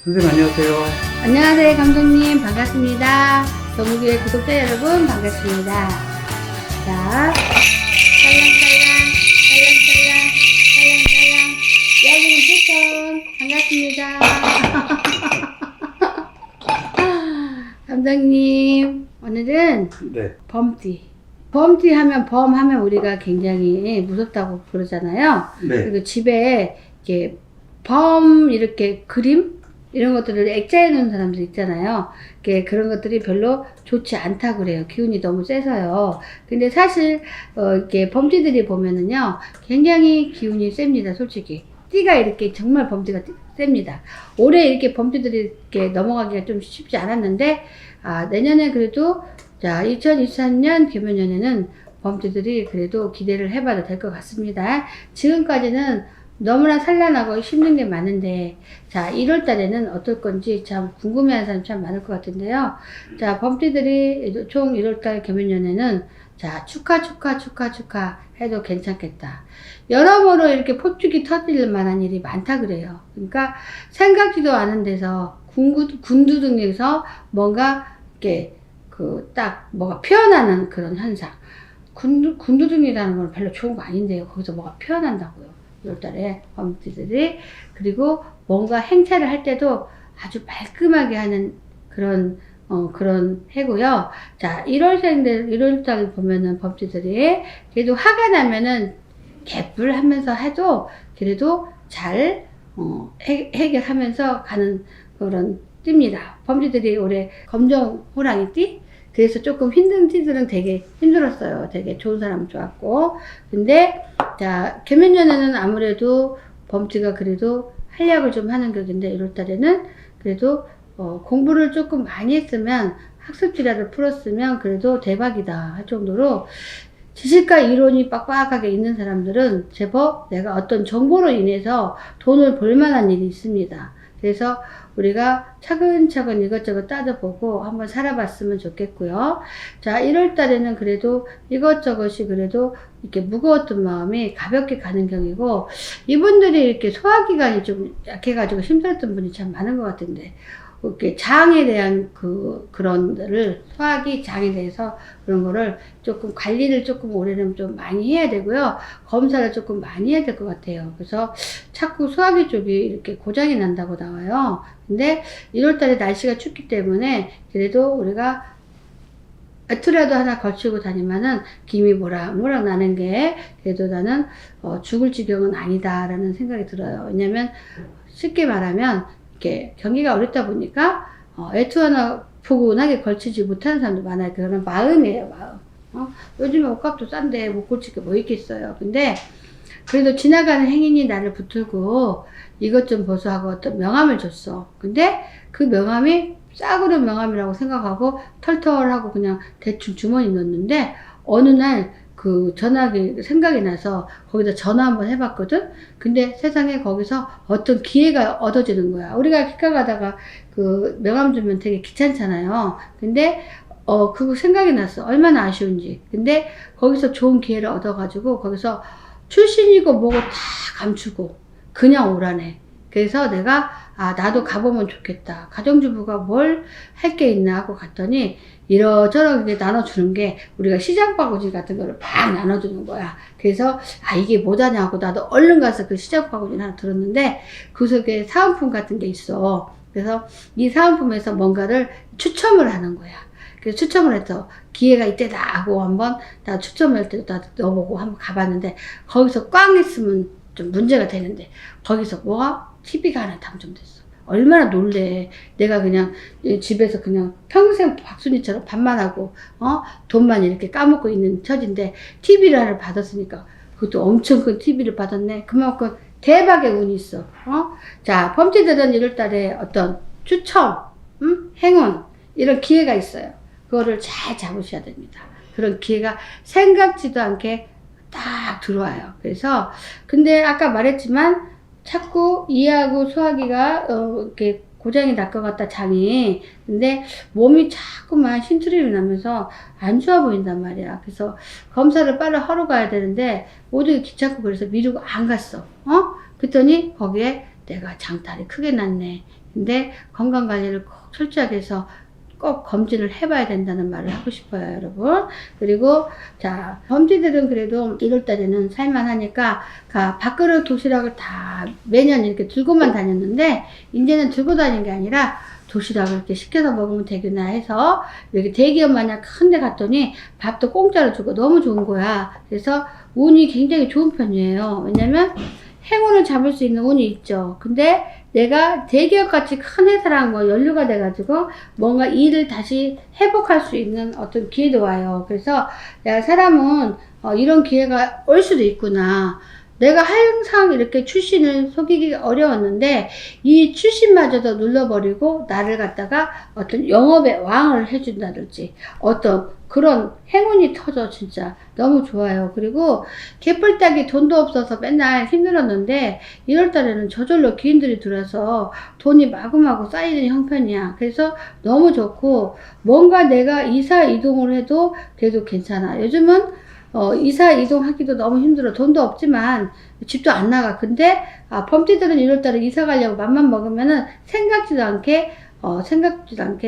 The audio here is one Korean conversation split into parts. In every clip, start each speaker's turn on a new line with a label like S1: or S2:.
S1: 선생님 안녕하세요.
S2: 안녕하세요, 감독님. 반갑습니다. 정우기의 구독자 여러분, 반갑습니다. 자, 딸랑딸랑, 반갑습니다. 감독님, 오늘은
S1: 네.
S2: 범띠. 범띠 하면, 범하면 우리가 굉장히 무섭다고 그러잖아요.
S1: 네.
S2: 그리고 집에 이렇게 범 이렇게 그림 이런 것들을 액자해 놓은 사람들 있잖아요. 그런 것들이 별로 좋지 않다고 그래요. 기운이 너무 세서요. 근데 사실 이렇게 범띠들이 보면은요, 굉장히 기운이 셉니다. 솔직히 띠가 이렇게 정말 범띠가 셉니다. 올해 이렇게 범띠들이 이렇게 넘어가기가 좀 쉽지 않았는데, 내년에 그래도 자 2023년 개묘년에는 범띠들이 그래도 기대를 해봐도 될 것 같습니다. 지금까지는 너무나 산란하고 힘든 게 많은데, 자 1월 달에는 어떨 건지 참 궁금해하는 사람 참 많을 것 같은데요. 자 범띠들이 총 1월 달 개묘년에는 자 축하 해도 괜찮겠다. 여러모로 이렇게 포축이 터질 만한 일이 많다 그래요. 그러니까 생각지도 않은 데서 군두등에서 뭔가 이렇게 딱 뭐가 피어나는 그런 현상. 군두등이라는 건 별로 좋은 거 아닌데요. 거기서 뭐가 피어난다고요. 6월달에 범띠들이. 그리고 뭔가 행차를 할 때도 아주 말끔하게 하는 그런 해고요. 자 1월달 보면은 범띠들이 그래도 화가 나면은 개뿔하면서 해도 그래도 잘 해결하면서 가는 그런 띠입니다. 범띠들이 올해 검정 호랑이 띠. 그래서 조금 힘든 띠들은 되게 힘들었어요. 되게 좋은 사람은 좋았고. 근데, 자, 개묘년에는 아무래도 범띠가 그래도 활약을 좀 하는 격인데, 1월달에는 그래도, 공부를 조금 많이 했으면, 학습지라도 풀었으면 그래도 대박이다 할 정도로, 지식과 이론이 빡빡하게 있는 사람들은 제법 내가 어떤 정보로 인해서 돈을 벌 만한 일이 있습니다. 그래서 우리가 차근차근 이것저것 따져보고 한번 살아봤으면 좋겠고요. 자, 1월 달에는 그래도 이것저것이 그래도 이렇게 무거웠던 마음이 가볍게 가는 경이고, 이분들이 이렇게 소화기관이 좀 약해가지고 힘들었던 분이 참 많은 것 같은데, 이렇게 장에 대한 그런 거를, 소화기 장에 대해서 그런 거를 조금 관리를 조금 올해는 좀 많이 해야 되고요. 검사를 조금 많이 해야 될 것 같아요. 그래서 자꾸 소화기 쪽이 이렇게 고장이 난다고 나와요. 근데 1월 달에 날씨가 춥기 때문에 그래도 우리가 외투라도 하나 걸치고 다니면은 김이 모락모락 나는 게 그래도 나는 죽을 지경은 아니다라는 생각이 들어요. 왜냐면 쉽게 말하면 이렇게 경기가 어렵다 보니까 외투 하나 포근하게 걸치지 못하는 사람도 많아요. 그런 마음이에요, 마음. 요즘에 옷값도 싼데 못 걸칠 게 뭐 있겠어요. 근데 그래도 지나가는 행인이 나를 붙들고 이것 좀 보소 하고 어떤 명함을 줬어. 근데 그 명함이 싸구려 명함이라고 생각하고 털털하고 그냥 대충 주머니 넣었는데, 어느 날 그 전화기 생각이 나서 거기다 전화 한번 해봤거든. 근데 세상에 거기서 어떤 기회가 얻어지는 거야. 우리가 기가 가다가 그 명함 주면 되게 귀찮잖아요. 근데 그거 생각이 났어. 얼마나 아쉬운지. 근데 거기서 좋은 기회를 얻어가지고 거기서 출신이고 뭐고 다 감추고 그냥 오라네. 그래서 내가 나도 가보면 좋겠다. 가정주부가 뭘 할 게 있나 하고 갔더니 이러저러게 나눠주는 게, 우리가 시장 바구니 같은 거를 막 나눠주는 거야. 그래서 이게 뭐다냐고 나도 얼른 가서 그 시장 바구니 하나 들었는데 그 속에 사은품 같은 게 있어. 그래서 이 사은품에서 뭔가를 추첨을 하는 거야. 그래서 추첨을 해서 기회가 이때다 하고 한번 나 추첨할 때도 다 넣어보고 한번 가봤는데, 거기서 꽝 했으면 좀 문제가 되는데 거기서 뭐가 TV가 하나 당첨됐어. 얼마나 놀래. 내가 그냥 집에서 그냥 평생 박순이처럼 밥만 하고 돈만 이렇게 까먹고 있는 처지인데 TV를 하나 받았으니까, 그것도 엄청 큰 TV를 받았네. 그만큼 대박의 운이 있어. 자, 범띠들은 1월달에 어떤 추첨, 행운 이런 기회가 있어요. 그거를 잘 잡으셔야 됩니다. 그런 기회가 생각지도 않게 딱 들어와요. 그래서 근데 아까 말했지만 자꾸 이하고 소화기가 이렇게 고장이 날 것 같다, 장이. 근데 몸이 자꾸만 신투림이 나면서 안 좋아 보인단 말이야. 그래서 검사를 빨리 하러 가야 되는데 모두 귀찮고 그래서 미루고 안 갔어. 그랬더니 거기에 내가 장탈이 크게 났네. 근데 건강관리를 꼭 철저하게 해서 꼭 검진을 해봐야 된다는 말을 하고 싶어요, 여러분. 그리고 자, 범띠들은 그래도 1월달에는 살만하니까 밥그릇 도시락을 다 매년 이렇게 들고만 다녔는데 이제는 들고 다니는 게 아니라 도시락을 이렇게 시켜서 먹으면 되겠나 해서 이렇게 대기업 마냥 큰 데 갔더니 밥도 공짜로 주고 너무 좋은 거야. 그래서 운이 굉장히 좋은 편이에요. 왜냐면 행운을 잡을 수 있는 운이 있죠. 근데 내가 대기업 같이 큰 회사랑 뭐 연루가 돼가지고 뭔가 일을 다시 회복할 수 있는 어떤 기회도 와요. 그래서 내가 사람은 이런 기회가 올 수도 있구나. 내가 항상 이렇게 출신을 속이기 어려웠는데 이 출신마저도 눌러버리고 나를 갖다가 어떤 영업의 왕을 해준다든지 어떤 그런 행운이 터져. 진짜 너무 좋아요. 그리고 개뿔 따기 돈도 없어서 맨날 힘들었는데 1월달에는 저절로 기인들이 들어서 돈이 마구마구 쌓이는 형편이야. 그래서 너무 좋고 뭔가 내가 이사 이동을 해도 그래도 괜찮아. 요즘은 이사 이동하기도 너무 힘들어. 돈도 없지만 집도 안 나가. 근데 범띠들은 1월달에 이사 가려고 맘만 먹으면은 생각지도 않게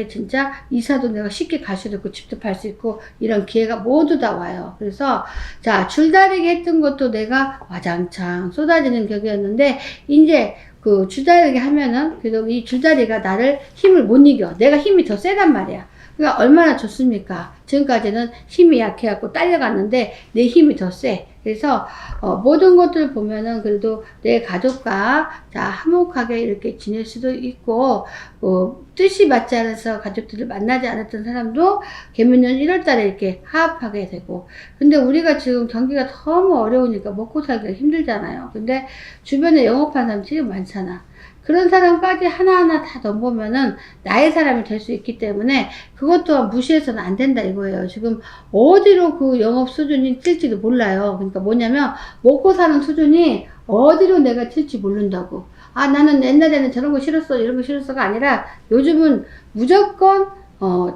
S2: 진짜 이사도 내가 쉽게 갈 수도 있고 집도 팔 수 있고 이런 기회가 모두 다 와요. 그래서 자, 줄다리기 했던 것도 내가 와장창 쏟아지는 격이었는데 이제 그 줄다리기 하면은 그래도 이 줄다리가 나를 힘을 못 이겨. 내가 힘이 더 세단 말이야. 그러니까 얼마나 좋습니까? 지금까지는 힘이 약해갖고 딸려갔는데 내 힘이 더 세. 그래서 모든 것들 보면은 그래도 내 가족과 다 화목하게 이렇게 지낼 수도 있고 뜻이 맞지 않아서 가족들을 만나지 않았던 사람도 개묘년 1월달에 이렇게 화합하게 되고 근데 우리가 지금 경기가 너무 어려우니까 먹고 살기가 힘들잖아요. 근데 주변에 영업하는 사람 되게 많잖아. 그런 사람까지 하나하나 다 넘보면은 나의 사람이 될 수 있기 때문에 그것 또한 무시해서는 안 된다 이거예요. 지금 어디로 그 영업 수준이 튈지도 몰라요. 그러니까 뭐냐면 먹고 사는 수준이 어디로 내가 튈지 모른다고. 나는 옛날에는 저런 거 싫었어 이런 거 싫었어가 아니라 요즘은 무조건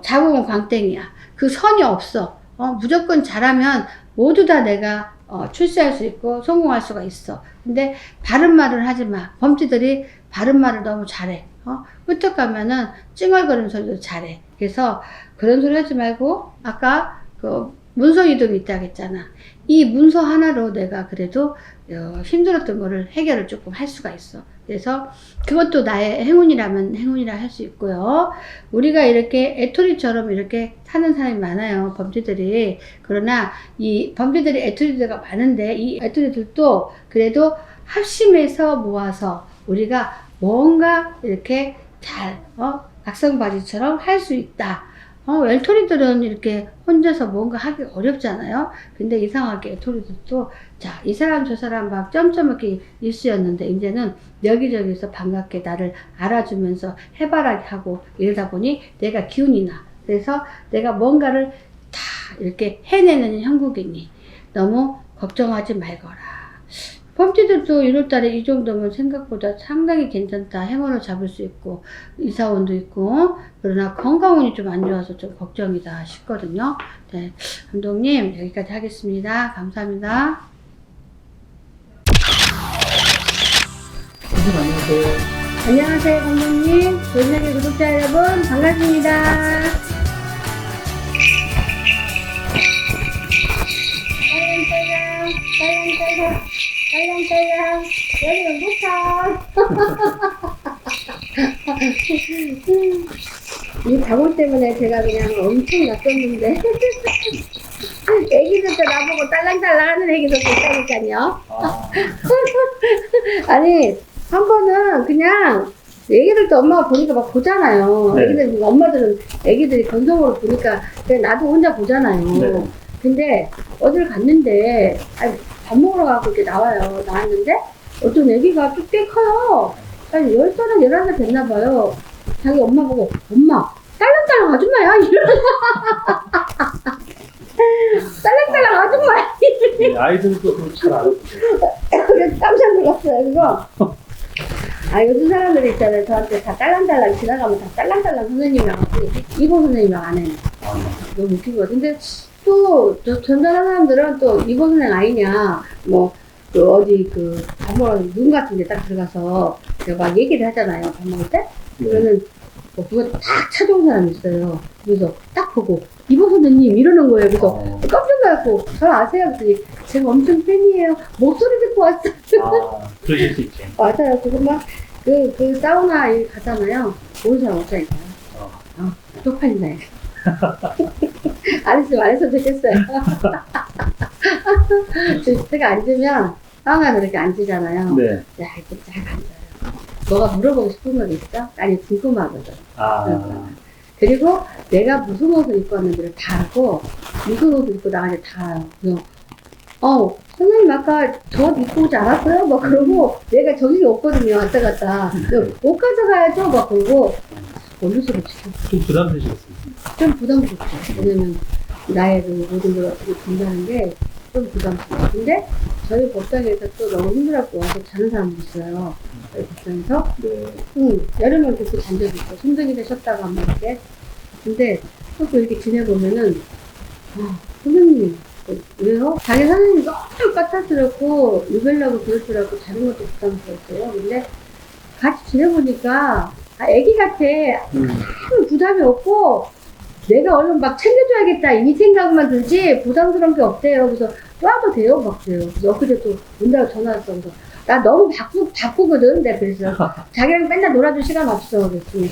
S2: 자궁은 광땡이야. 그 선이 없어. 무조건 잘하면 모두 다 내가 출세할 수 있고 성공할 수가 있어. 근데 바른 말을 하지 마. 범띠들이 바른 말을 너무 잘해. 끄떡 가면은 찡얼거리는 소리도 잘해. 그래서 그런 소리 하지 말고 아까 그 문서 이동이 있다고 했잖아. 이 문서 하나로 내가 그래도 힘들었던 거를 해결을 조금 할 수가 있어. 그래서 그것도 나의 행운이라면 행운이라 할 수 있고요. 우리가 이렇게 애토리처럼 이렇게 사는 사람이 많아요. 범죄들이. 그러나 이 범죄들이 애토리들가 많은데 이 애토리들도 그래도 합심해서 모아서 우리가 뭔가 이렇게 잘 각성바지처럼 할 수 있다. 외톨이들은 이렇게 혼자서 뭔가 하기 어렵잖아요. 근데 이상하게 외톨이들도 자, 이 사람 저 사람 막 점점 이렇게 일수였는데 이제는 여기저기서 반갑게 나를 알아주면서 해바라기 하고 이러다 보니 내가 기운이 나. 그래서 내가 뭔가를 다 이렇게 해내는 형국이니 너무 걱정하지 말거라. 범띠들도 1월달에 이 정도면 생각보다 상당히 괜찮다. 행운을 잡을 수 있고 이사운도 있고 그러나 건강운이 좀 안 좋아서 좀 걱정이다 싶거든요. 네, 감독님 여기까지 하겠습니다. 감사합니다.
S1: 안녕하세요.
S2: 안녕하세요 감독님. 조진혁의 구독자 여러분 반갑습니다. 딸랑딸랑 여기는 목탕. 이 자골 때문에 제가 그냥 엄청 낯섰는데 애기들도 나보고 딸랑딸랑 하는 애기들도 있다니까요. 아니 한 번은 그냥 애기들도 엄마가 보니까 막 보잖아요.
S1: 네.
S2: 애기들 엄마들은 애기들이 건성으로 보니까 그냥 나도 혼자 보잖아요.
S1: 네.
S2: 근데 어디를 갔는데 밥 먹으러 가고 이렇게 나왔는데 어떤 애기가 좀 꽤 커요. 한 10살은 11살 됐나봐요. 자기 엄마 보고 엄마 딸랑딸랑 아줌마야 이러면서 딸랑딸랑 아줌마야.
S1: 네, 아이들도 그걸 잘 알아요.
S2: 그래서 깜짝 놀랐어요. 그거 요즘 사람들이 있잖아요. 저한테 다 딸랑딸랑 지나가면 다 딸랑딸랑 선생님이랑 이보 선생님이랑 안 해요. 너무 웃긴 거 같은데 또 전전한 사람들은 또 이보 선생 아니냐 뭐 어디 밥 먹으러 눈 같은 데 딱 들어가서 제가 막 얘기를 하잖아요. 밥 먹을 때.
S1: 네.
S2: 그러면 뭐 누가 딱 찾아온 사람이 있어요. 그래서 딱 보고 이보 선생님 이러는 거예요. 그래서 깜짝 놀랐고 저를 아세요? 그랬더니 제가 엄청 팬이에요. 목소리 듣고 왔어요.
S1: 그러실 수 있죠.
S2: 맞아요. 그거 막 그 사우나 일 가잖아요. 모르는 사람 없다니까요. 쪽팔린다. 안 했으면 좋겠어요. 제가 앉으면 사우나 그렇게 앉으잖아요.
S1: 네.
S2: 야, 이렇게 쫙 앉아요. 뭐가 물어보고 싶은 거 있어? 아니, 궁금하거든. 그리고 내가 무슨 옷을 입고 왔는지를 다 알고, 무슨 옷을 입고 나가는지 다 알아요. 그래서, 선생님 아까 저 입고 오지 않았어요? 막 그러고, 내가 저기 없거든요. 왔다 갔다. 옷 가져가야죠? 막 그러고, 원루스를 지켜.
S1: 좀 부담되시겠어요?
S2: 좀 부담스럽죠. 왜냐면, 나의 그 모든 걸 어떻게 본다는 게 좀 부담스러워요. 근데, 저희 법당에서 또 너무 힘들었고 와서 자는 사람도 있어요. 저희 법당에서.
S1: 네.
S2: 여름에 그렇게 잔 적이 있고, 손등이를 쉬었다가 한 번 이렇게. 근데, 또 이렇게 지내보면은, 선생님, 왜요? 자기 선생님이 너무 까탈스럽고, 유별나고 그럴 줄 알고 자는 것도 부담스러웠어요. 근데, 같이 지내보니까, 애기 같아. 아무 부담이 없고, 내가 얼른 막 챙겨줘야겠다. 이 생각만 들지, 부담스러운 게 없대요. 그래서, 놔도 돼요? 막 그래요. 그래서 엊그제 또 온다고 전화 왔어. 그래서, 나 너무 바쁘거든. 내가 그래서, 자기랑 맨날 놀아줄 시간 없어. 그랬더니,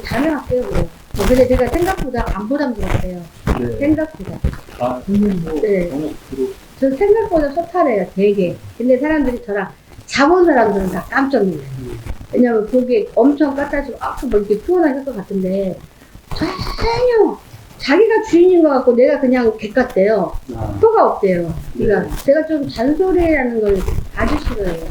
S2: 다녀갈게요. 그래. 근데 제가 생각보다 안 부담스럽대요.
S1: 네.
S2: 생각보다.
S1: 선생님 뭐,
S2: 네.
S1: 너무 부러
S2: 저 생각보다 소탈해요, 되게. 근데 사람들이 저랑 자본 사람들은 다 깜짝 놀라요. 왜냐면 보기에 엄청 까따지고, 뭐 이렇게 피곤하게 할 것 같은데, 전혀 자기가 주인인 것 같고 내가 그냥 개 같대요. 표가 없대요. 그러니까 제가 좀 잔소리라는 걸 아주 싫어해요.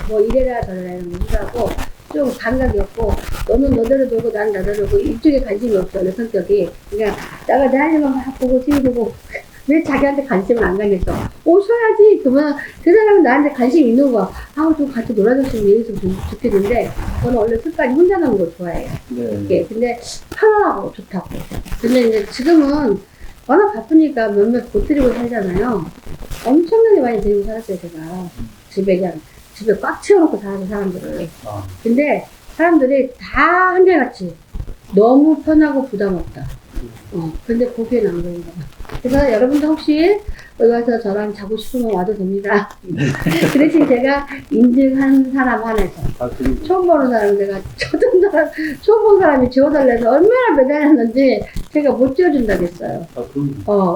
S2: 뭐 이래라 저래라 이런 거 싫어하고, 좀 감각이 없고, 너는 너대로 놀고 나는 나대로 놀고, 이쪽에 관심이 없어, 내 성격이. 그러니까 내가 내 할 일만 막 보고 TV 보고, 왜 자기한테 관심을 안 가겠어? 오셔야지. 그러면 그 사람은 나한테 관심 있는 거야. 좀 같이 놀아줬으면 얘기했으면 좋겠는데, 저는 원래 끝까지 혼자 노는 거 좋아해요.
S1: 네.
S2: 근데 편안하고 좋다고. 근데 이제 지금은 워낙 바쁘니까 몇몇 못 드리고 살잖아요. 엄청나게 많이 드리고 살았어요, 제가. 집에 꽉 채워놓고 살아서 사람들을. 근데 사람들이 다 한결같이 너무 편하고 부담 없다. 근데 보기에는 안 그런가 봐. 그래서 여러분도 혹시 여기 와서 저랑 자고 싶으면 와도 됩니다. 그 대신 제가 인증한 사람 한해서. 처음 보는 사람, 내가 처음 본 사람이 지워달래서 얼마나 매달렸는지 제가 못 지워준다겠어요.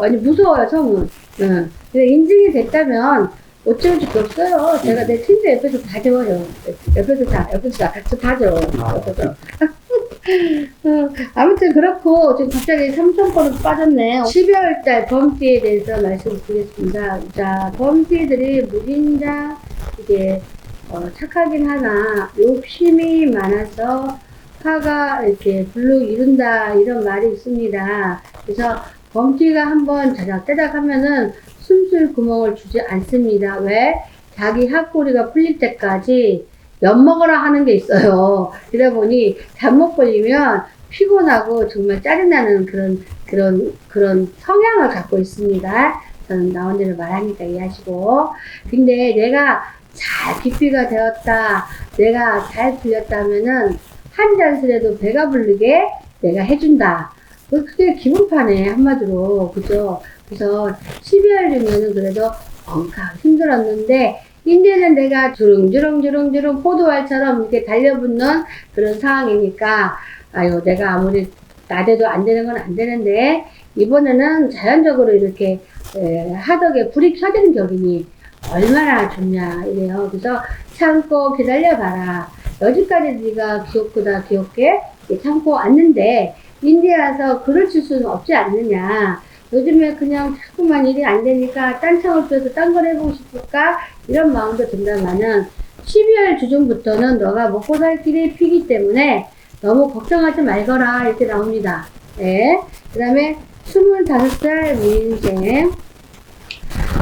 S2: 아니, 무서워요, 처음은. 근데 인증이 됐다면 못 지워줄 게 없어요. 제가 내 침대 옆에서 다 지워요. 옆에서 다 지워요. 아무튼 그렇고, 지금 갑자기 삼천포로 빠졌네요. 12월달 범띠에 대해서 말씀드리겠습니다. 자, 범띠들이 무진장, 이게, 착하긴 하나, 욕심이 많아서 화가 이렇게 불룩 이룬다, 이런 말이 있습니다. 그래서 범띠가 한번 자작자작 하면은 숨쉴 구멍을 주지 않습니다. 왜? 자기 학고리가 풀릴 때까지 엿먹으라 하는 게 있어요. 그러다 보니 잘못 걸리면 피곤하고 정말 짜증나는 그런 성향을 갖고 있습니다. 저는 나온 대로 말하니까 이해하시고. 근데 내가 잘 기피가 되었다, 내가 잘 풀렸다 하면은 한 잔술에도 배가 부르게 내가 해준다. 그게 기분파네, 한마디로. 그죠? 그래서 12월이면은 그래도 힘들었는데, 이제는 내가 주릉주릉 포도알처럼 이렇게 달려붙는 그런 상황이니까, 내가 아무리 나대도 안 되는 건 안 되는데, 이번에는 자연적으로 이렇게 하덕에 불이 켜지는 격이니 얼마나 좋냐 이래요. 그래서 참고 기다려봐라. 여지까지 네가 귀엽게 참고 왔는데, 인제 와서 글을 칠 수는 없지 않느냐. 요즘에 그냥 자꾸만 일이 안 되니까 딴 창을 펴서 딴 걸 해보고 싶을까? 이런 마음도 든다마는 12월 중순부터는 너가 먹고 살 길이 피기 때문에 너무 걱정하지 말거라. 이렇게 나옵니다. 네. 그 다음에 25살 미인생.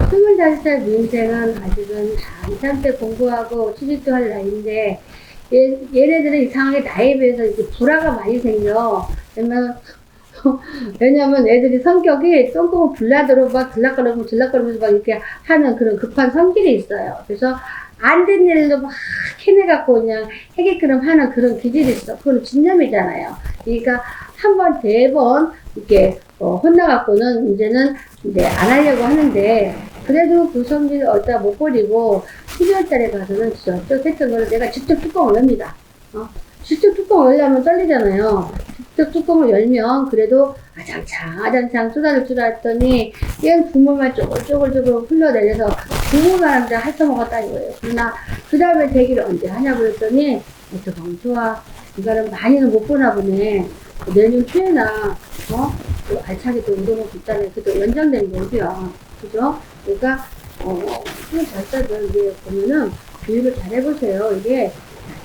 S2: 25살 미인생은 아직은 한참 때 공부하고 취직도 할 나이인데, 얘네들은 이상하게 나이에 비해서 이렇게 불화가 많이 생겨. 왜냐면 애들이 성격이 똥꼬고 불나도록 막 들락거리면서 막 이렇게 하는 그런 급한 성질이 있어요. 그래서 안 된 일도 막 해내갖고 그냥 해결그럼 하는 그런 기질이 있어. 그건 진념이잖아요. 그러니까 한 번, 네 번 이렇게 혼나갖고는 이제는 이제 안 하려고 하는데 그래도 그 성질을 어디다 못 버리고 12월 달에 가서는 진짜 어떻겠던 거를 내가 직접 뚜껑을 엽니다. 직접 뚜껑을 열려면 떨리잖아요. 직접 뚜껑을 열면 그래도 아장창 쏟아질 줄 알았더니 얘는 국물만 쪼글쪼글 흘러내려서 국물만 한데 핥아먹었다 이거예요. 그러나 그 다음에 대기를 언제 하냐고 그랬더니 어떡하면 좋아. 이거는 많이는 못 보나 보네. 내년 초에나 또 알차게 또 운동을 있다네. 그것도 연장된 얘기야. 그죠? 그러니까 잘자들 이게 보면은 교육을 잘 해보세요. 이게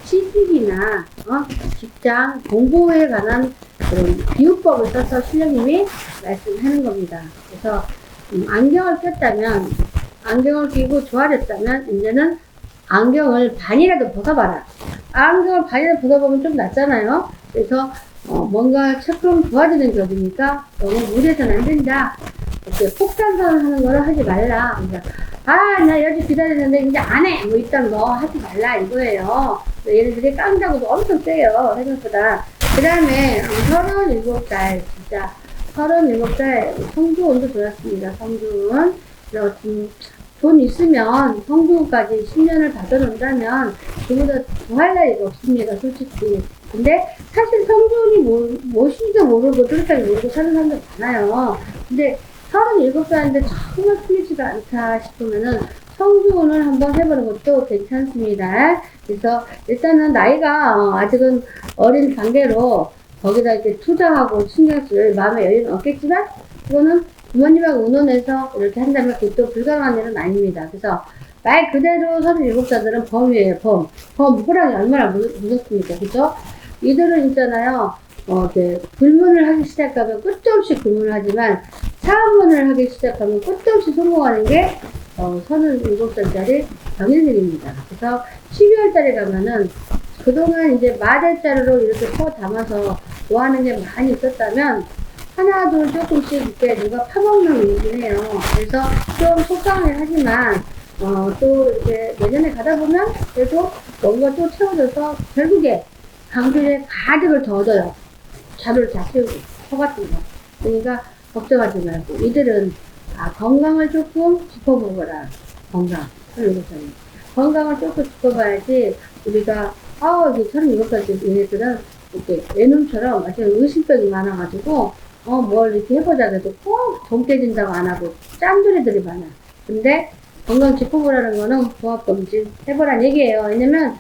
S2: 취직이나 직장 공부에 관한 그런 비유법을 써서 신령님이 말씀하는 겁니다. 그래서 안경을 꼈다면, 안경을 끼고 좋아졌다면 이제는 안경을 반이라도 벗어봐라. 안경을 반이라도 벗어보면 좀 낫잖아요. 그래서 뭔가 조금 좋아지는 격이니까 너무 무리해서는 안 된다. 이렇게 폭탄선을 하는 거를 하지 말라. 그러니까 나 여기 기다리는데 이제 안 해. 뭐 일단 너 하지 말라 이거예요. 얘네들이 깡다고도 엄청 세요. 생각보다. 그 다음에 37살 진짜 37살 성주운도 좋았습니다. 성주운. 그래서 돈 있으면 성주운까지 10년을 받아놓는다면 그보다 더할 나위가 없습니다. 솔직히. 근데 사실 성주운이 무엇인지도 모르고 뚜렷하게 모르고 사는 사람들 많아요. 근데 37살인데 정말 풀리지가 않다 싶으면은 성주운을 한번 해보는 것도 괜찮습니다. 그래서 일단은 나이가 아직은 어린 단계로 거기다 이렇게 투자하고 신경 쓸 마음의 여유는 없겠지만 그거는 부모님하고 의논해서 이렇게 한다면 그것도 불가능한 일은 아닙니다. 그래서 말 그대로 37살들은 범이에요. 범. 호랑이 얼마나 무섭습니까? 그죠? 이들은 있잖아요. 불문을 하기 시작하면 끝도 없이 불문을 하지만 사문을 하기 시작하면 끝도 없이 성공하는 게 37살짜리 병인들입니다. 그래서 12월 달에 가면은 그동안 이제 마대자루로 이렇게 퍼 담아서 좋아하는 게 많이 있었다면 하나 둘 조금씩 이렇게 누가 파먹는 일이긴 해요. 그래서 좀 속상해 하지만 또 이제 내년에 가다 보면 그래도 뭔가 또 채워져서 결국에 강줄에 가득을 더 얻어요. 자루를 다 채우고 퍼 같은 거. 그러니까 걱정하지 말고 이들은 건강을 조금 짚어보거라. 건강을 조금 짚어봐야지 우리가 이게 37살 얘네들은 이렇게 외놈처럼 마치 의심병이 많아가지고 뭘 이렇게 해보자 그래도 꼭 돈 깨진다고 안 하고 짠돌이들이 많아. 근데 건강 짚어보라는 거는 종합검진 해보란 얘기예요. 왜냐면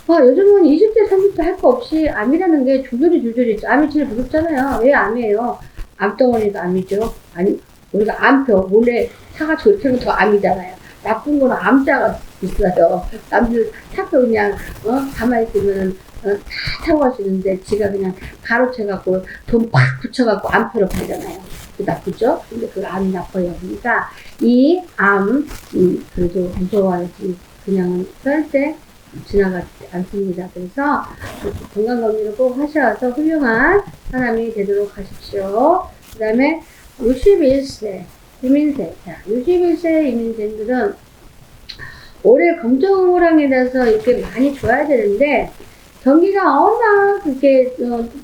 S2: 요즘은 20대 30대 할 거 없이 암이라는 게 줄줄이 있죠. 암이 제일 무섭잖아요. 왜 암이에요? 암덩어리가 암이죠. 아니 우리가 암표 몰래 사가지고 이렇게 하면 더 암이잖아요. 나쁜 거는 암자가 있어요. 남들 차표 그냥 가만히 있으면 다 타고 갈 수 있는데 지가 그냥 가로채갖고 돈 팍 붙여갖고 암표로 팔잖아요. 그 나쁘죠? 근데 그 암이 나빠요. 그러니까 이 암 그래도 무서워야지 그냥 절대 지나가지 않습니다. 그래서 건강검진을 꼭 하셔서 훌륭한 사람이 되도록 하십시오. 그 다음에 61세 이민생. 자, 61세 이민생들은 올해 검정호랑이라서 이렇게 많이 좋아야 되는데 경기가 워낙 이렇게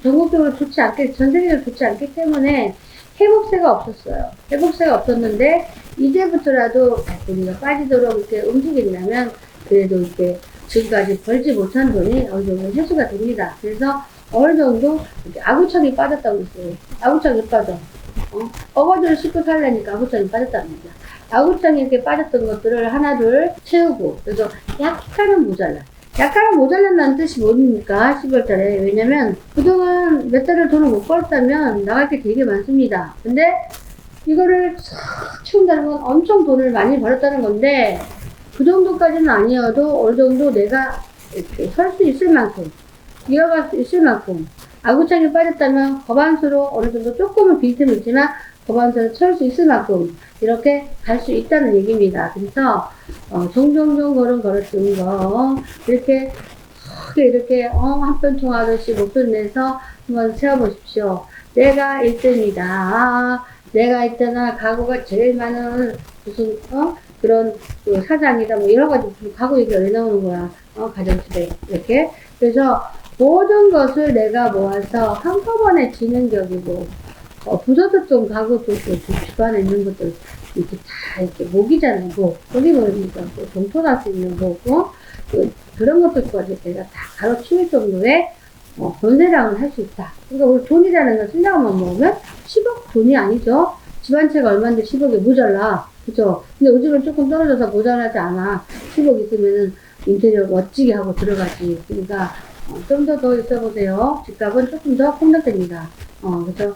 S2: 전국적으로 좋지 않게 전 세계적으로 좋지 않기 때문에 회복세가 없었어요. 회복세가 없었는데 이제부터라도 우리가 빠지도록 이렇게 움직인다면 그래도 이렇게 지금까지 벌지 못한 돈이 어느 정도 회수가 됩니다. 그래서 어느 정도 이렇게 아구청이 빠졌다고 했어요. 아구청이 빠져. 어거지를 씻고 살려니까 아구청이 빠졌다는 거죠. 아구청이 이렇게 빠졌던 것들을 하나 둘 채우고 그래서 약간은 모자라. 약간은 모자란다는 뜻이 뭡니까? 10월 달에. 왜냐면 그동안 몇 달을 돈을 못 벌었다면 나갈 게 되게 많습니다. 근데 이거를 싹 채운다는 건 엄청 돈을 많이 벌었다는 건데 그 정도까지는 아니어도 어느 정도 내가 이렇게 설 수 있을 만큼 이어갈 수 있을 만큼 아구창이 빠졌다면 거반수로 어느 정도 조금은 빈틈이 있지만 거반수로 채울 수 있을 만큼 이렇게 갈 수 있다는 얘기입니다. 그래서 종종 걸음 걸었던 거 이렇게 크게 이렇게 한 편 통하듯이 목소리 내서 한번 세워보십시오. 내가 1등이다. 내가 있잖아. 가구가 제일 많은 무슨 그런 그 사장이다 뭐 여러 가지 가구 얘기가 왜 나오는 거야. 가정집에 이렇게. 그래서 모든 것을 내가 모아서 한꺼번에 진행적이고 부서도 좀 가구도 집안에 있는 것들 이렇게 다 이렇게 목이잖아요. 목. 거기 뭐입니까? 동토할 수 있는 거고 그런 것들까지 내가 다 가로치울 정도의 권세량을 할 수 있다. 그러니까 우리 돈이라는 건 생각만 먹으면 10억 돈이 아니죠. 집 한 채가 얼마인데 10억이 모자라. 그죠? 근데 요즘은 조금 떨어져서 모자라지 않아. 10억 있으면은 인테리어 멋지게 하고 들어가지. 그러니까 좀 더 있어 보세요. 집값은 조금 더 폭락됩니다. 그래서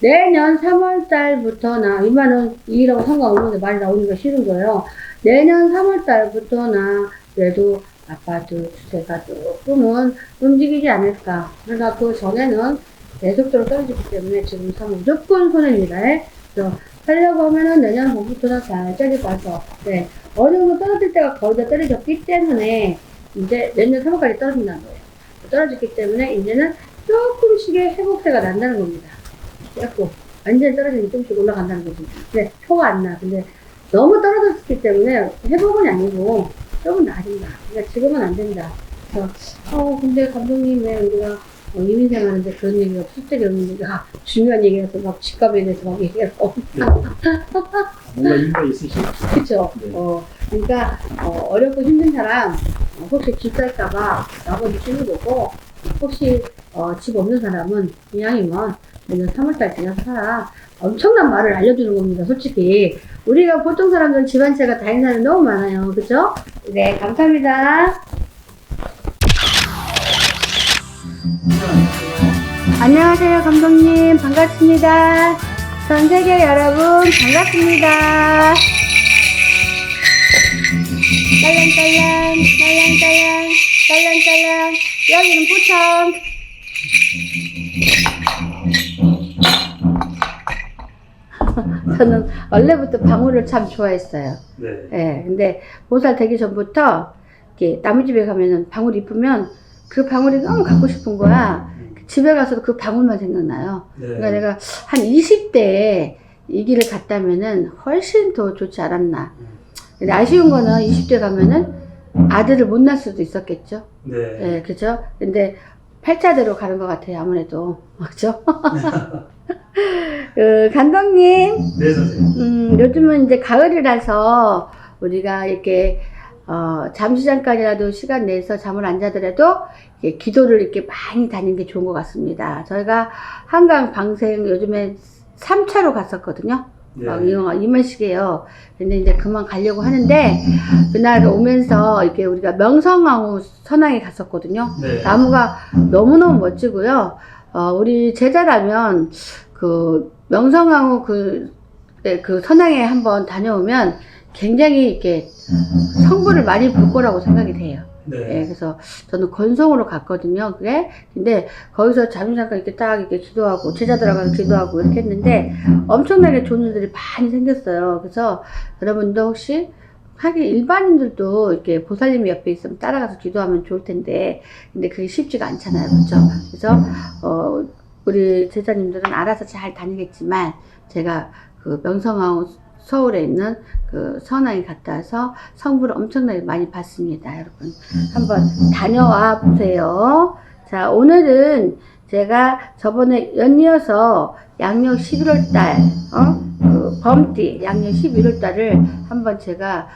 S2: 내년 3월 달부터나 이만은 이라고 상관없는데 말이 나오니까 싫은 거예요. 내년 3월 달부터나 그래도 아파트 주세가 조금은 움직이지 않을까. 그러나 그 전에는 계속적으로 떨어지기 때문에 지금 사면 무조건 손해입니다. 그래서 살려고 하면은 내년 봄부터는 살짝이 봐서, 네. 어느 정도 떨어질 때가 거의 다 떨어졌기 때문에, 이제 내년 3월까지 떨어진다는 거예요. 떨어졌기 때문에, 이제는 조금씩의 회복세가 난다는 겁니다. 조금. 완전히 떨어지면 조금씩 올라간다는 거지. 근데 표가 안 나. 근데 너무 떨어졌기 때문에 회복은 아니고, 조금 나아진다. 그러니까 지금은 안 된다. 그래서, 근데 감독님 왜 우리가 이민생 하는데 그런 얘기가 실적이 없는데, 중요한 얘기라서 막 집값에 대해서 막 얘기하고.
S1: 네. 뭔가 이유가 있으시죠?
S2: 그쵸.
S1: 네.
S2: 그러니까, 어렵고 힘든 사람, 혹시 집 살까봐 나머지 주는 거고, 혹시, 집 없는 사람은, 이왕이면, 내년 3월달 지나서 살아. 엄청난 말을 알려주는 겁니다, 솔직히. 우리가 보통 사람들은 집 한 채가 다닌 사람이 너무 많아요. 그죠? 네, 감사합니다. 안녕하세요, 감독님. 반갑습니다. 전 세계 여러분, 반갑습니다. 딸랑딸랑, 딸랑딸랑, 딸랑딸랑. 여기는 부천. 저는 원래부터 방울을 참 좋아했어요.
S1: 네.
S2: 예, 근데 보살 되기 전부터 이렇게 남의 집에 가면은 방울 이쁘면 그 방울이 너무 갖고 싶은 거야. 집에 가서도 그 방울만 생각나요.
S1: 네.
S2: 그러니까 내가 한 20대에 이 길을 갔다면은 훨씬 더 좋지 않았나. 근데 아쉬운 거는 20대 가면은 아들을 못 낳을 수도 있었겠죠.
S1: 네.
S2: 예, 그죠? 근데 팔자대로 가는 것 같아요, 아무래도. 그죠? 감독님.
S1: 네, 선생님.
S2: 요즘은 이제 가을이라서 우리가 이렇게, 잠시 잠깐이라도 시간 내서 잠을 안 자더라도 이렇게 기도를 이렇게 많이 다니는 게 좋은 것 같습니다. 저희가 한강 방생 요즘에 3차로 갔었거든요.
S1: 네.
S2: 막 이만식이에요. 근데 이제 그만 가려고 하는데, 그날 오면서 이렇게 우리가 명성황후 선왕에 갔었거든요.
S1: 네.
S2: 나무가 너무너무 멋지고요. 우리 제자라면 그 명성황후 그 선왕에 한번 다녀오면 굉장히 이렇게 성부를 많이 볼 거라고 생각이 돼요.
S1: 네.
S2: 예, 그래서 저는 건성으로 갔거든요. 그게. 근데 거기서 잠깐 이렇게 딱 이렇게 기도하고 제자 들어가서 기도하고 이렇게 했는데 엄청나게 좋은 일들이 많이 생겼어요. 그래서 여러분도 혹시 하긴 일반인들도 이렇게 보살님이 옆에 있으면 따라가서 기도하면 좋을 텐데 근데 그게 쉽지가 않잖아요. 그렇죠? 그래서 우리 제자님들은 알아서 잘 다니겠지만 제가 그 명성황후 서울에 있는 그 선왕에 갔다 와서 성부를 엄청나게 많이 봤습니다. 여러분 한번 다녀와 보세요. 자, 오늘은 제가 저번에 연이어서 양력 11월달 그 범띠 양력 11월달을 한번 제가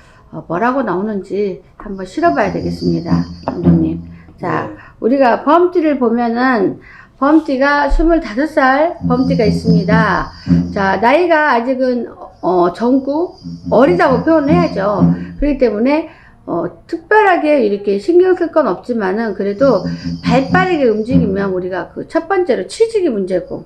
S2: 뭐라고 나오는지 한번 실어봐야 되겠습니다. 감독님. 자, 우리가 범띠를 보면은 범띠가 25살 범띠가 있습니다. 자, 나이가 아직은 젊고 어리다고 표현을 해야죠. 그렇기 때문에 특별하게 이렇게 신경 쓸 건 없지만은 그래도 발빠르게 움직이면 우리가 그 첫 번째로 취직이 문제고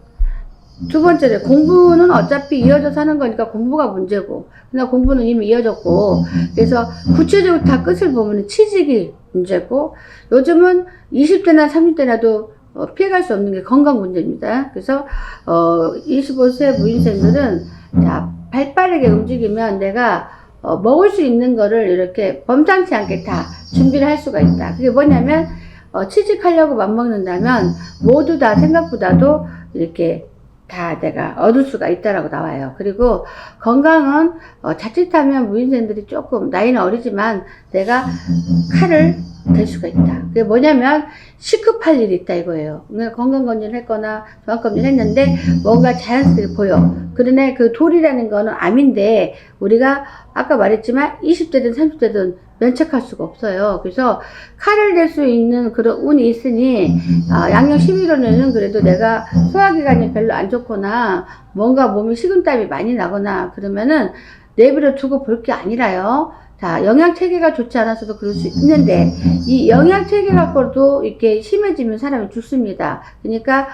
S2: 두 번째로 공부는 어차피 이어져서 하는 거니까 공부가 문제고 그러나 공부는 이미 이어졌고 그래서 구체적으로 다 끝을 보면 취직이 문제고 요즘은 20대나 30대라도 피해갈 수 없는 게 건강 문제입니다. 그래서 25세 무인생들은 자 발빠르게 움직이면 내가 먹을 수 있는 거를 이렇게 범상치 않게 다 준비를 할 수가 있다. 그게 뭐냐면 취직하려고 맘먹는다면 모두 다 생각보다도 이렇게 다 내가 얻을 수가 있다라고 나와요. 그리고 건강은 자칫하면 무인생들이 조금 나이는 어리지만 내가 칼을 댈 수가 있다. 그게 뭐냐면 시급할 일이 있다 이거예요. 건강검진을 했거나 종합검진을 했는데 뭔가 자연스럽게 보여. 그러네 그 돌이라는 거는 암인데 우리가 아까 말했지만 20대든 30대든 면책할 수가 없어요. 그래서 칼을 댈 수 있는 그런 운이 있으니 양력 11월에는 그래도 내가 소화기관이 별로 안 좋거나 뭔가 몸이 식은땀이 많이 나거나 그러면은 내버려 두고 볼 게 아니라요. 자, 영양체계가 좋지 않아서도 그럴 수 있는데 이 영양체계 갖고도 이렇게 심해지면 사람이 죽습니다. 그러니까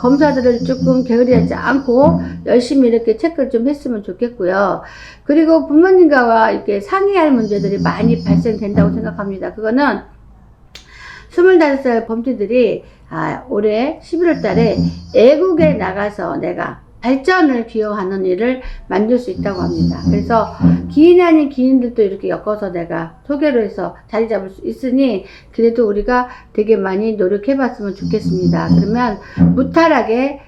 S2: 검사들을 조금 게으리하지 않고 열심히 이렇게 체크를 좀 했으면 좋겠고요. 그리고 부모님과 이렇게 상의할 문제들이 많이 발생된다고 생각합니다. 그거는 25살 범띠들이 올해 11월 달에 애국에 나가서 내가 발전을 기여하는 일을 만들 수 있다고 합니다. 그래서 기인이 아닌 기인들도 이렇게 엮어서 내가 소개로 해서 자리 잡을 수 있으니 그래도 우리가 되게 많이 노력해 봤으면 좋겠습니다. 그러면 무탈하게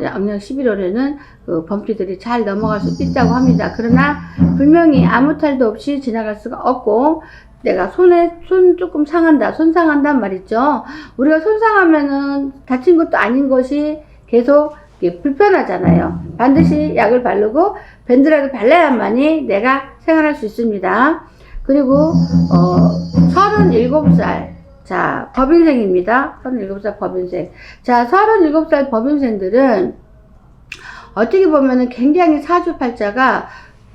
S2: 양력 11월에는 그 범띠들이 잘 넘어갈 수 있다고 합니다. 그러나 분명히 아무 탈도 없이 지나갈 수가 없고 내가 손 조금 상한다, 손 상한단 말이죠. 우리가 손 상하면은 다친 것도 아닌 것이 계속 불편하잖아요. 반드시 약을 바르고 밴드라도 발라야만이 내가 생활할 수 있습니다. 그리고 37살 자 법인생입니다. 37살 법인생. 자 37살 법인생들은 어떻게 보면은 굉장히 사주팔자가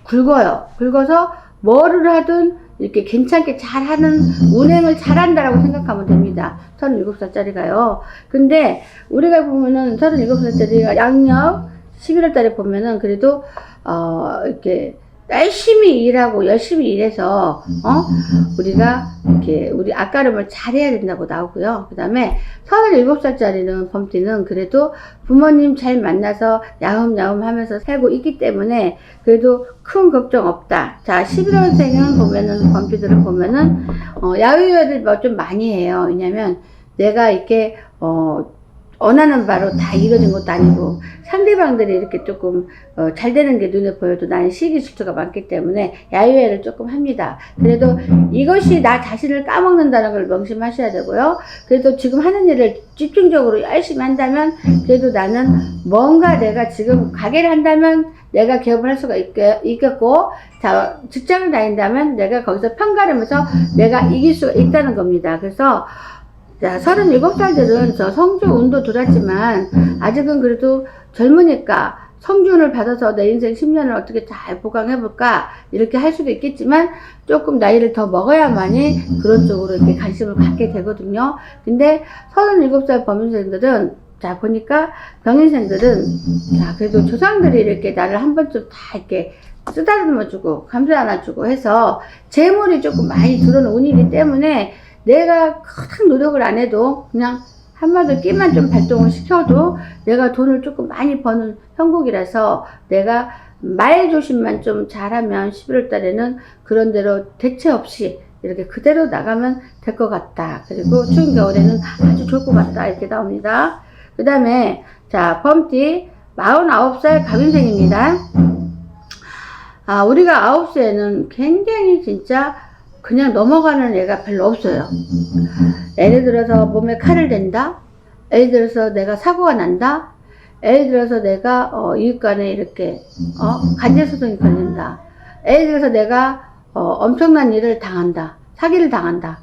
S2: 굵어요. 굵어서 뭐를 하든 이렇게 괜찮게 잘하는 운행을 잘한다라고 생각하면 됩니다. 37살짜리가요. 근데 우리가 보면은 37살짜리가 양력 11월 달에 보면은 그래도 이렇게 열심히 일하고 열심히 일해서 우리가 이렇게 우리 앞가름을 잘해야 된다고 나오고요. 그 다음에 37살짜리는 범띠는 그래도 부모님 잘 만나서 야hum야hum 하면서 살고 있기 때문에 그래도 큰 걱정 없다. 자 11월생은 보면은 범띠들을 보면은 야유회를 좀 많이 해요. 왜냐면 내가 이렇게 원하는 바로 다 이루어진 것도 아니고 상대방들이 이렇게 조금 잘 되는 게 눈에 보여도 나는 시기 질투가 많기 때문에 야유회를 조금 합니다. 그래도 이것이 나 자신을 까먹는다는 걸 명심하셔야 되고요. 그래도 지금 하는 일을 집중적으로 열심히 한다면 그래도 나는 뭔가 내가 지금 가게를 한다면 내가 기업을 할 수가 있겠고 자 직장을 다닌다면 내가 거기서 편가르면서 내가 이길 수가 있다는 겁니다. 그래서 자, 37살들은 저 성주 운도 들었지만 아직은 그래도 젊으니까 성주운을 받아서 내 인생 10년을 어떻게 잘 보강해볼까 이렇게 할 수도 있겠지만 조금 나이를 더 먹어야만이 그런 쪽으로 이렇게 관심을 갖게 되거든요. 근데 37살 범인생들은 자 보니까 병인생들은 자 그래도 조상들이 이렇게 나를 한 번쯤 다 이렇게 쓰다듬어주고 감사 안아주고 해서 재물이 조금 많이 들어오는 운이기 때문에 내가 큰 노력을 안 해도 그냥 한마디로 끼만 좀 발동을 시켜도 내가 돈을 조금 많이 버는 형국이라서 내가 말 조심만 좀 잘하면 11월 달에는 그런 대로 대체 없이 이렇게 그대로 나가면 될 것 같다. 그리고 추운 겨울에는 아주 좋을 것 같다. 이렇게 나옵니다. 그 다음에 자 범띠 49살 갑인생입니다. 우리가 9세에는 굉장히 진짜 그냥 넘어가는 애가 별로 없어요. 예를 들어서 몸에 칼을 댄다. 예를 들어서 내가 사고가 난다. 예를 들어서 내가 이웃간에 이렇게 간제소송이 걸린다. 예를 들어서 내가 엄청난 일을 당한다. 사기를 당한다.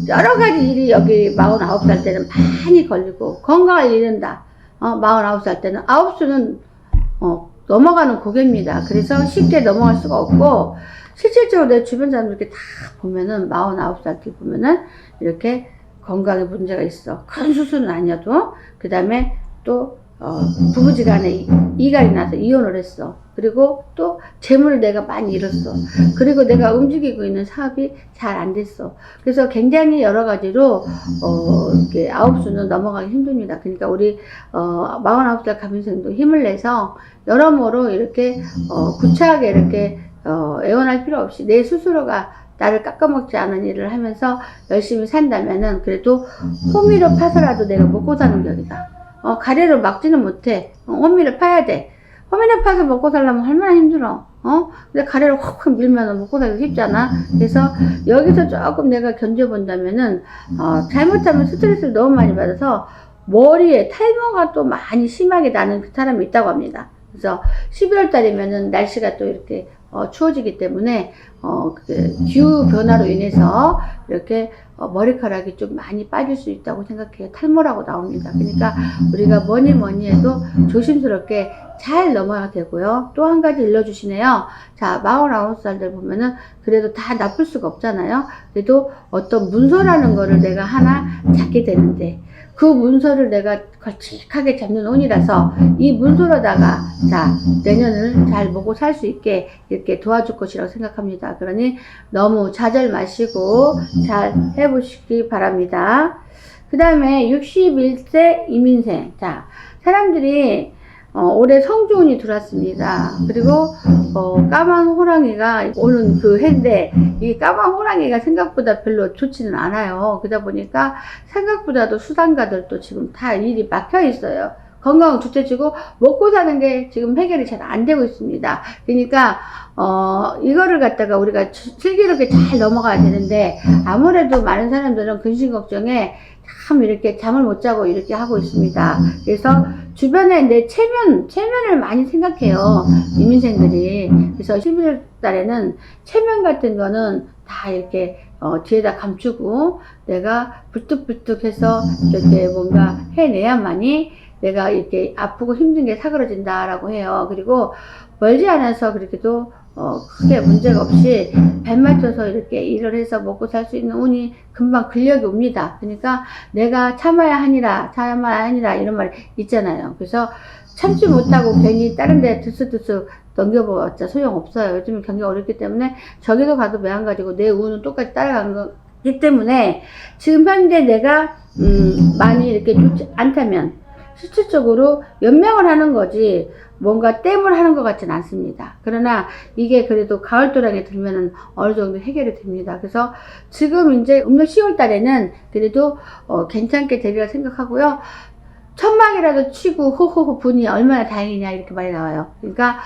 S2: 여러 가지 일이 여기 49살 때는 많이 걸리고 건강을 잃는다. 49살 때는 9수는 넘어가는 고개입니다. 그래서 쉽게 넘어갈 수가 없고 실질적으로 내 주변 사람들 이렇게 다 보면은 49살 때 보면은 이렇게 건강에 문제가 있어. 큰 수술은 아니어도 그 다음에 또 부부지간에 이갈이 나서 이혼을 했어. 그리고 또 재물을 내가 많이 잃었어. 그리고 내가 움직이고 있는 사업이 잘 안 됐어. 그래서 굉장히 여러 가지로 이렇게 9수는 넘어가기 힘듭니다. 그러니까 우리 49살 갑인생도 힘을 내서 여러모로 이렇게 구차하게 이렇게 애원할 필요 없이 내 스스로가 나를 깎아먹지 않은 일을 하면서 열심히 산다면은 그래도 호미로 파서라도 내가 먹고 사는 격이다. 가래로 막지는 못해. 호미를 파야 돼. 호미를 파서 먹고 살려면 얼마나 힘들어. 근데 가래로 확 밀면 먹고 살기 쉽잖아. 그래서 여기서 조금 내가 견뎌본다면은, 잘못하면 스트레스를 너무 많이 받아서 머리에 탈모가 또 많이 심하게 나는 사람이 있다고 합니다. 그래서 12월 달이면은 날씨가 또 이렇게 추워지기 때문에 기후 변화로 인해서 이렇게 머리카락이 좀 많이 빠질 수 있다고 생각해요. 탈모라고 나옵니다. 그러니까 우리가 뭐니 해도 조심스럽게 잘 넘어야 되고요. 또 한 가지 일러주시네요. 자, 49살들 보면은 그래도 다 나쁠 수가 없잖아요. 그래도 어떤 문서라는 거를 내가 하나 잡게 되는데 그 문서를 내가 걸쭉하게 잡는 운이라서 이 문서로다가 자, 내년을 잘 먹고 살 수 있게 이렇게 도와줄 것이라고 생각합니다. 그러니 너무 좌절 마시고 잘 해보시기 바랍니다. 그 다음에 61세 이민생. 자, 사람들이 올해 성주운이 들어왔습니다. 그리고 까만 호랑이가 오는 그 해인데 이 까만 호랑이가 생각보다 별로 좋지는 않아요. 그러다 보니까 생각보다도 수상가들도 지금 다 일이 막혀 있어요. 건강은 둘째치고 먹고 사는 게 지금 해결이 잘 안 되고 있습니다. 그러니까 이거를 갖다가 우리가 슬기롭게 잘 넘어가야 되는데 아무래도 많은 사람들은 근심 걱정에 참 이렇게 잠을 못 자고 이렇게 하고 있습니다. 그래서 주변에 내 체면을 많이 생각해요. 이민생들이. 그래서 11월 달에는 체면 같은 거는 다 이렇게 뒤에다 감추고 내가 불뚝불뚝해서 이렇게 뭔가 해내야만이 내가 이렇게 아프고 힘든 게 사그러진다라고 해요. 그리고 멀지 않아서 그렇게도 크게 문제가 없이 발 맞춰서 이렇게 일을 해서 먹고 살 수 있는 운이 금방 근력이 옵니다. 그러니까 내가 참아야 하니라 이런 말 있잖아요. 그래서 참지 못하고 괜히 다른 데 들썩들썩 넘겨봤자 소용없어요. 요즘 경기가 어렵기 때문에 저기도 가도 매한 가지고 내 운은 똑같이 따라가는 거기 때문에 지금 현재 내가 많이 이렇게 좋지 않다면 실질적으로 연명을 하는 거지 뭔가 땜을 하는 것 같지는 않습니다. 그러나 이게 그래도 가을도랑에 들면은 어느 정도 해결이 됩니다. 그래서 지금 이제 음력 10월 달에는 그래도 괜찮게 되리라 생각하고요. 천막이라도 치고 호호호 분이 얼마나 다행이냐 이렇게 말이 나와요. 그러니까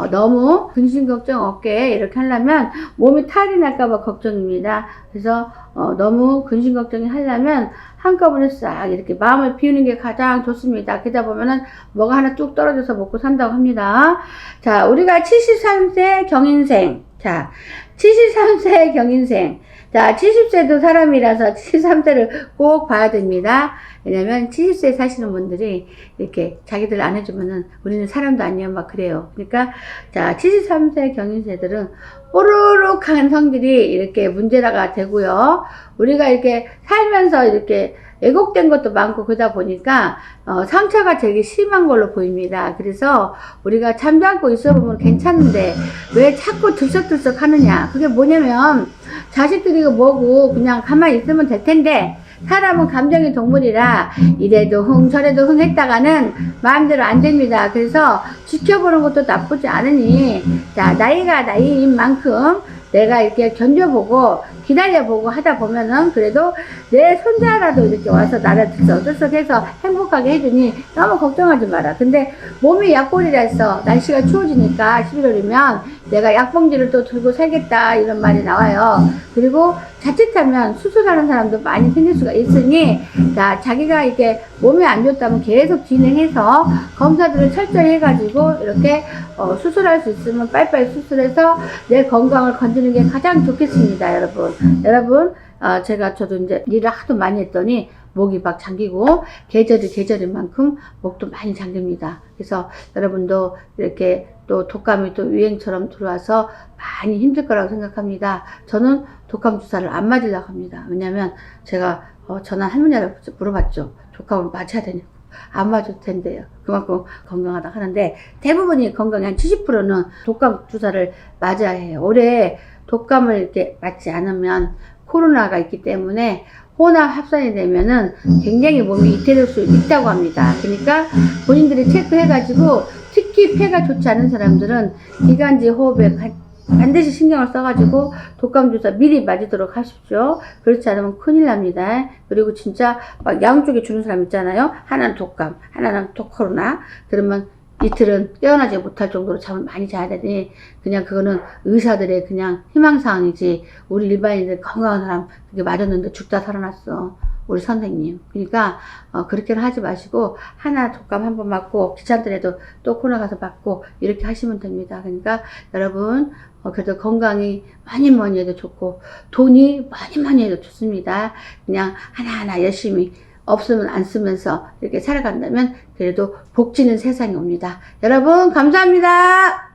S2: 너무 근심 걱정 없게 이렇게 하려면 몸이 탈이 날까봐 걱정입니다. 그래서 너무 근심 걱정이 하려면 한꺼번에 싹 이렇게 마음을 비우는 게 가장 좋습니다. 그러다 보면은 뭐가 하나 쭉 떨어져서 먹고 산다고 합니다. 자, 우리가 73세 경인생. 자, 73세 경인생. 자, 70세도 사람이라서 73세를 꼭 봐야 됩니다. 왜냐면 70세 사시는 분들이 이렇게 자기들 안 해주면은 우리는 사람도 아니야 막 그래요. 그러니까 자, 73세 경인세들은 뽀로록한 성질이 이렇게 문제가 되고요. 우리가 이렇게 살면서 이렇게 왜곡된 것도 많고 그러다 보니까 상처가 되게 심한 걸로 보입니다. 그래서 우리가 잠잠고 있어 보면 괜찮은데 왜 자꾸 들썩들썩 하느냐. 그게 뭐냐면 자식들이 뭐고 그냥 가만히 있으면 될 텐데 사람은 감정의 동물이라 이래도 흥 저래도 흥 했다가는 마음대로 안 됩니다. 그래서 지켜보는 것도 나쁘지 않으니 자, 나이가 나이인 만큼 내가 이렇게 견뎌보고 기다려보고 하다 보면은 그래도 내 손자라도 이렇게 와서 나를 들썩들썩해서 행복하게 해주니 너무 걱정하지 마라. 근데 몸이 약골이라서 날씨가 추워지니까 11월이면 내가 약봉지를 또 들고 살겠다 이런 말이 나와요. 그리고 자칫하면 수술하는 사람도 많이 생길 수가 있으니 자, 자기가 이렇게 몸이 안 좋다면 계속 진행해서 검사들을 철저히 해가지고 이렇게 수술할 수 있으면 빨리빨리 수술해서 내 건강을 건지는 게 가장 좋겠습니다. 여러분 저도 이제 일을 하도 많이 했더니 목이 막 잠기고 계절인 만큼 목도 많이 잠깁니다. 그래서 여러분도 이렇게 또 독감이 또 유행처럼 들어와서 많이 힘들 거라고 생각합니다. 저는 독감 주사를 안 맞으려고 합니다. 왜냐면 제가 전화 할머니한테 물어봤죠. 독감을 맞아야 되냐고. 안 맞을 텐데요. 그만큼 건강하다 하는데 대부분이 건강이 한 70%는 독감 주사를 맞아야 해요. 올해 독감을 이렇게 맞지 않으면 코로나가 있기 때문에 혼합 합산이 되면은 굉장히 몸이 이태될 수 있다고 합니다. 그러니까 본인들이 체크해가지고 특히 폐가 좋지 않은 사람들은 기관지 호흡에 반드시 신경을 써가지고 독감 주사 미리 맞으도록 하십시오. 그렇지 않으면 큰일 납니다. 그리고 진짜 막 양쪽에 주는 사람 있잖아요. 하나는 독감, 하나는 코로나. 그러면 이틀은 깨어나지 못할 정도로 잠을 많이 자야 되니 그냥 그거는 의사들의 그냥 희망사항이지 우리 일반인들 건강한 사람 그게 맞았는데 죽다 살아났어. 우리 선생님. 그러니까 그렇게는 하지 마시고 하나 독감 한 번 맞고 귀찮더라도 또 코로나 가서 맞고 이렇게 하시면 됩니다. 그러니까 여러분 그래도 건강이 많이 해도 좋고 돈이 많이 해도 좋습니다. 그냥 하나하나 열심히 없으면 안 쓰면서 이렇게 살아간다면 그래도 복지는 세상에 옵니다. 여러분 감사합니다.